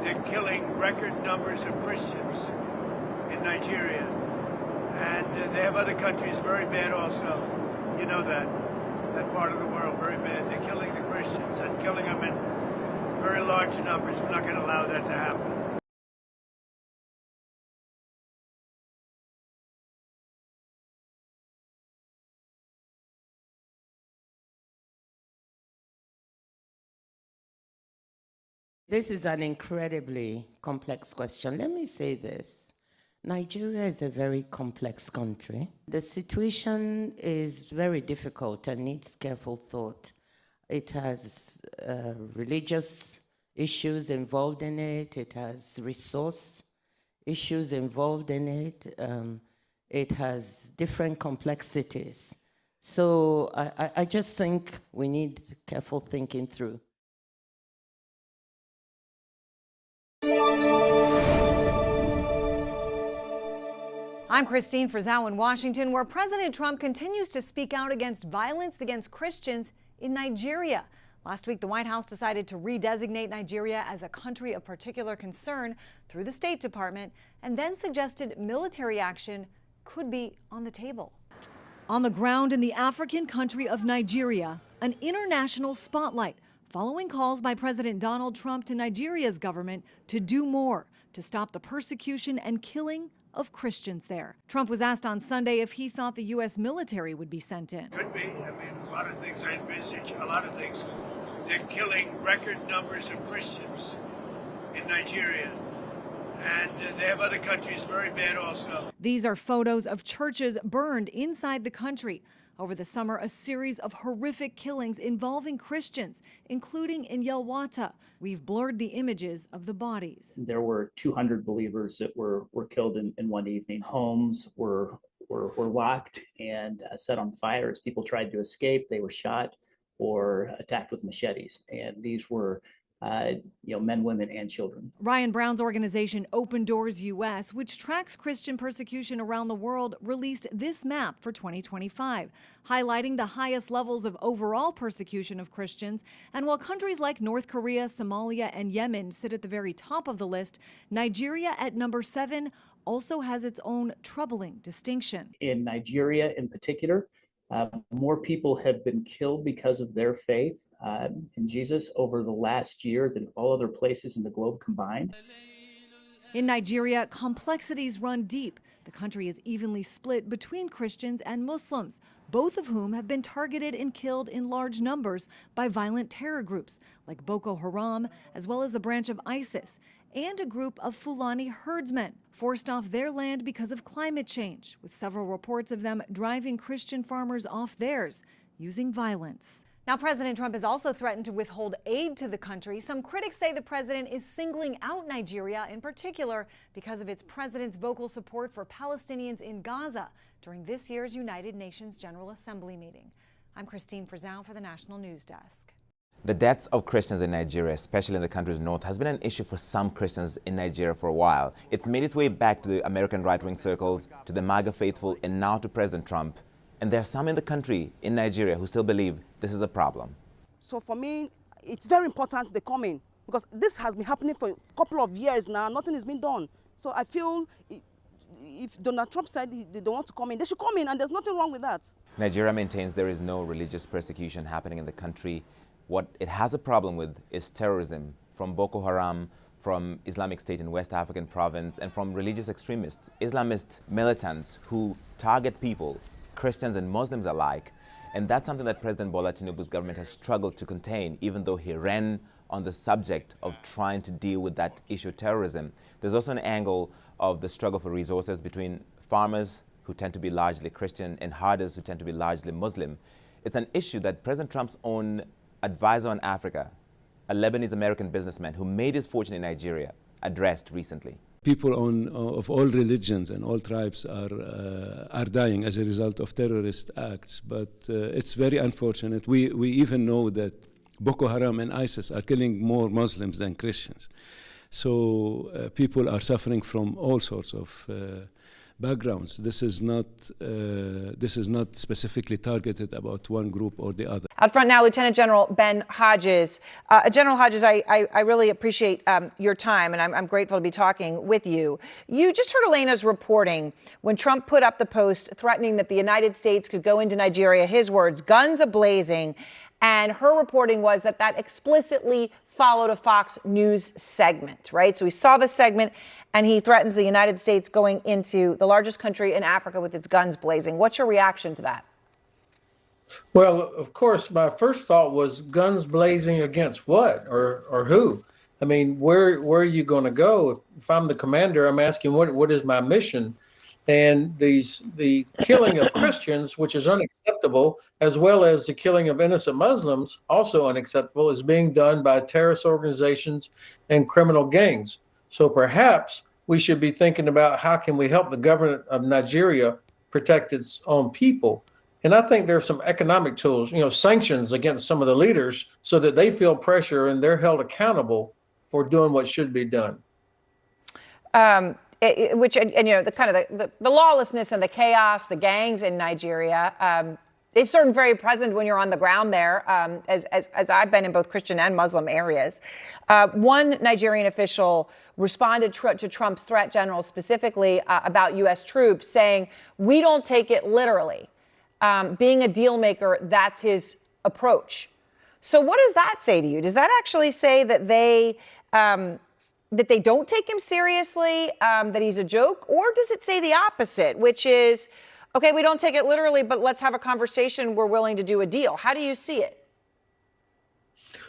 They're killing record numbers of Christians in Nigeria. And they have other countries very bad also. You know that part of the world, very bad. They're killing the Christians and killing them in very large numbers. We're not going to allow that to happen. This is an incredibly complex question. Let me say this. Nigeria is a very complex country. The situation is very difficult and needs careful thought. It has religious issues involved in it. It has resource issues involved in it. It has different complexities. So I just think we need careful thinking through. I'm Christine Frizzau in Washington, where President Trump continues to speak out against violence against Christians in Nigeria. Last week, the White House decided to redesignate Nigeria as a country of particular concern through the State Department, and then suggested military action could be on the table. On the ground in the African country of Nigeria, an international spotlight following calls by President Donald Trump to Nigeria's government to do more to stop the persecution and killing of Christians there. Trump was asked on Sunday if he thought the U.S. military would be sent in. Could be. I mean, a lot of things I envisage, a lot of things. They're killing record numbers of Christians in Nigeria. And they have other countries very bad also. These are photos of churches burned inside the country. Over the summer, a series of horrific killings involving Christians, including in Yelwata. We've blurred the images of the bodies. There were 200 believers that were killed in one evening. Homes were locked and set on fire as people tried to escape. They were shot or attacked with machetes. And these were men, women, and children. Ryan Brown's organization Open Doors U.S., which tracks Christian persecution around the world, released this map for 2025, highlighting the highest levels of overall persecution of Christians. And while countries like North Korea, Somalia, and Yemen sit at the very top of the list, Nigeria at number 7 also has its own troubling distinction. In Nigeria in particular, more people have been killed because of their faith in Jesus over the last year than all other places in the globe combined. In Nigeria, complexities run deep. The country is evenly split between Christians and Muslims, both of whom have been targeted and killed in large numbers by violent terror groups like Boko Haram, as well as a branch of ISIS, and a group of Fulani herdsmen forced off their land because of climate change, with several reports of them driving Christian farmers off theirs using violence. Now, President Trump has also threatened to withhold aid to the country. Some critics say the president is singling out Nigeria in particular because of its president's vocal support for Palestinians in Gaza during this year's United Nations General Assembly meeting. I'm Christine Frizzau for the National News Desk. The deaths of Christians in Nigeria, especially in the country's north, has been an issue for some Christians in Nigeria for a while. It's made its way back to the American right-wing circles, to the MAGA faithful, and now to President Trump. And there are some in the country, in Nigeria, who still believe this is a problem. So for me, it's very important they come in, because this has been happening for a couple of years now. Nothing has been done. So I feel if Donald Trump said they don't want to come in, they should come in, and there's nothing wrong with that. Nigeria maintains there is no religious persecution happening in the country. What it has a problem with is terrorism from Boko Haram, from Islamic State in West African province, and from religious extremists, Islamist militants who target people, Christians and Muslims alike. And that's something that President Bola Tinubu's government has struggled to contain, even though he ran on the subject of trying to deal with that issue of terrorism. There's also an angle of the struggle for resources between farmers, who tend to be largely Christian, and herders, who tend to be largely Muslim. It's an issue that President Trump's own advisor on Africa, a Lebanese-American businessman who made his fortune in Nigeria, addressed recently. People of all religions and all tribes are dying as a result of terrorist acts, but it's very unfortunate. We even know that Boko Haram and ISIS are killing more Muslims than Christians. So people are suffering from all sorts of backgrounds. This is not specifically targeted about one group or the other. Out front now, Lieutenant General Ben Hodges. General Hodges, I really appreciate your time, and I'm grateful to be talking with you. You just heard Elena's reporting when Trump put up the post threatening that the United States could go into Nigeria, his words, guns a-blazing, and her reporting was that explicitly followed a Fox News segment, right? So we saw the segment, and he threatens the United States going into the largest country in Africa with its guns blazing. What's your reaction to that? Well, of course, my first thought was guns blazing against what or who? I mean, where are you going to go? If I'm the commander, I'm asking what is my mission? And the killing of Christians, which is unacceptable, as well as the killing of innocent Muslims, also unacceptable, is being done by terrorist organizations and criminal gangs. So perhaps we should be thinking about how can we help the government of Nigeria protect its own people. And I think there are some economic tools, sanctions against some of the leaders so that they feel pressure and they're held accountable for doing what should be done. The lawlessness and the chaos, the gangs in Nigeria, it's certainly very present when you're on the ground there, as I've been in both Christian and Muslim areas. One Nigerian official responded to Trump's threat, General, specifically about U.S. troops, saying, we don't take it literally. Being a deal maker, that's his approach. So what does that say to you? Does that actually say that they don't take him seriously, that he's a joke? Or does it say the opposite, which is, okay, we don't take it literally, but let's have a conversation. We're willing to do a deal. How do you see it?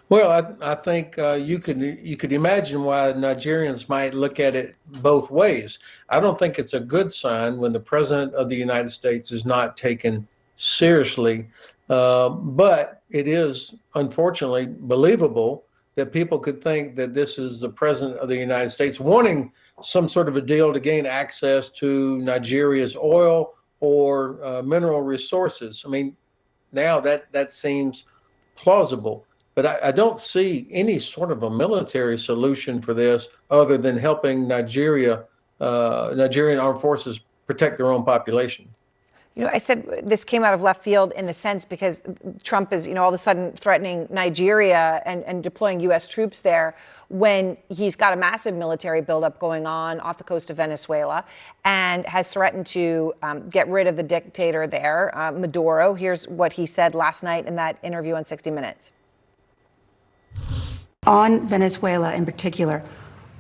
Well, I think you could imagine why Nigerians might look at it both ways. I don't think it's a good sign when the president of the United States is not taken seriously, but it is unfortunately believable that people could think that this is the president of the United States wanting some sort of a deal to gain access to Nigeria's oil or mineral resources. I mean, now that seems plausible, but I don't see any sort of a military solution for this other than helping Nigerian armed forces protect their own population. I said this came out of left field in the sense because Trump is, all of a sudden threatening Nigeria and deploying U.S. troops there when he's got a massive military buildup going on off the coast of Venezuela and has threatened to get rid of the dictator there, Maduro. Here's what he said last night in that interview on 60 Minutes. On Venezuela in particular,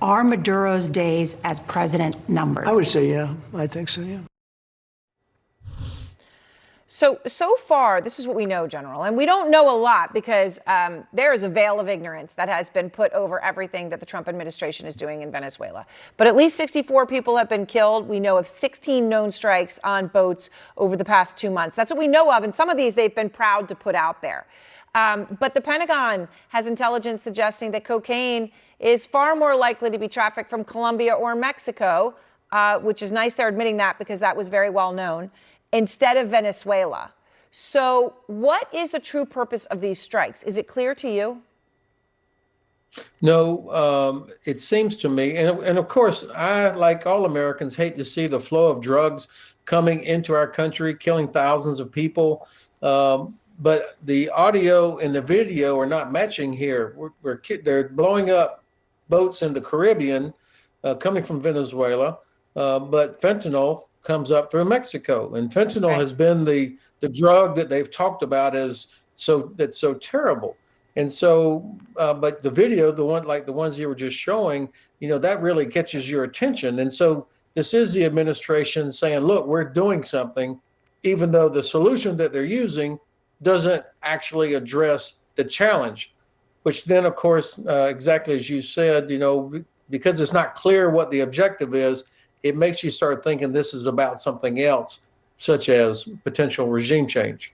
are Maduro's days as president numbered? I would say, yeah. I think so, yeah. So far, this is what we know, General, and we don't know a lot because there is a veil of ignorance that has been put over everything that the Trump administration is doing in Venezuela. But at least 64 people have been killed. We know of 16 known strikes on boats over the past 2 months. That's what we know of, and some of these they've been proud to put out there. But the Pentagon has intelligence suggesting that cocaine is far more likely to be trafficked from Colombia or Mexico, which is nice they're admitting that because that was very well known, instead of Venezuela. So what is the true purpose of these strikes? Is it clear to you? No, it seems to me, and of course, I, like all Americans, hate to see the flow of drugs coming into our country, killing thousands of people. But the audio and the video are not matching here. They're blowing up boats in the Caribbean coming from Venezuela, but fentanyl comes up through Mexico, and fentanyl has been the drug that they've talked about that's so terrible. And so, but the video, the ones you were just showing, that really catches your attention. And so this is the administration saying, look, we're doing something, even though the solution that they're using doesn't actually address the challenge, which then, of course, exactly as you said, because it's not clear what the objective is, it makes you start thinking this is about something else, such as potential regime change.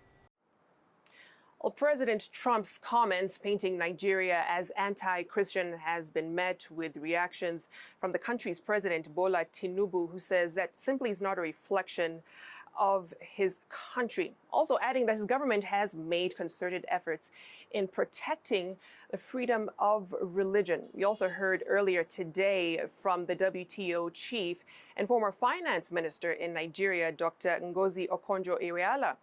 Well, President Trump's comments painting Nigeria as anti-Christian has been met with reactions from the country's president, Bola Tinubu, who says that simply is not a reflection of his country. Also adding that his government has made concerted efforts in protecting the freedom of religion. We also heard earlier today from the WTO chief and former finance minister in Nigeria, Dr. Ngozi Okonjo-Iweala.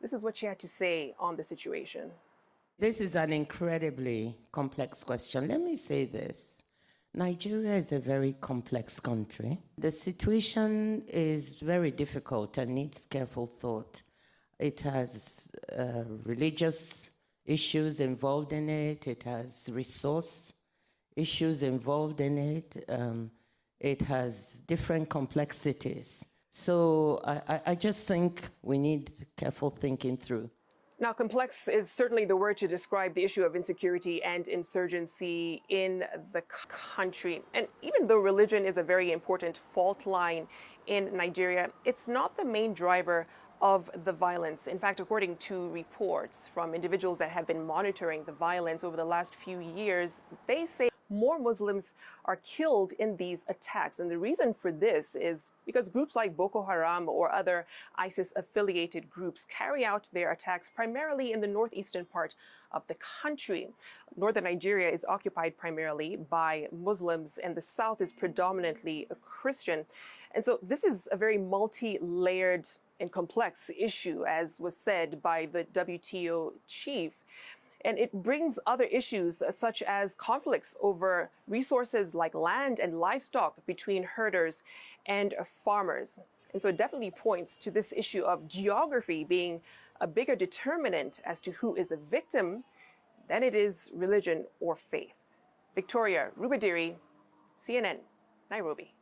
This is what she had to say on the situation. This is an incredibly complex question. Let me say this. Nigeria is a very complex country. The situation is very difficult and needs careful thought. It has religious issues involved in it. It has resource issues involved in it. It has different complexities. So I just think we need careful thinking through. Now, complex is certainly the word to describe the issue of insecurity and insurgency in the country. And even though religion is a very important fault line in Nigeria, it's not the main driver of the violence. In fact, according to reports from individuals that have been monitoring the violence over the last few years, they say more Muslims are killed in these attacks. And the reason for this is because groups like Boko Haram or other ISIS-affiliated groups carry out their attacks primarily in the northeastern part of the country. Northern Nigeria is occupied primarily by Muslims, and the south is predominantly Christian. And so this is a very multi-layered and complex issue, as was said by the WTO chief. And it brings other issues such as conflicts over resources like land and livestock between herders and farmers. And so it definitely points to this issue of geography being a bigger determinant as to who is a victim than it is religion or faith. Victoria Rubadiri, CNN, Nairobi.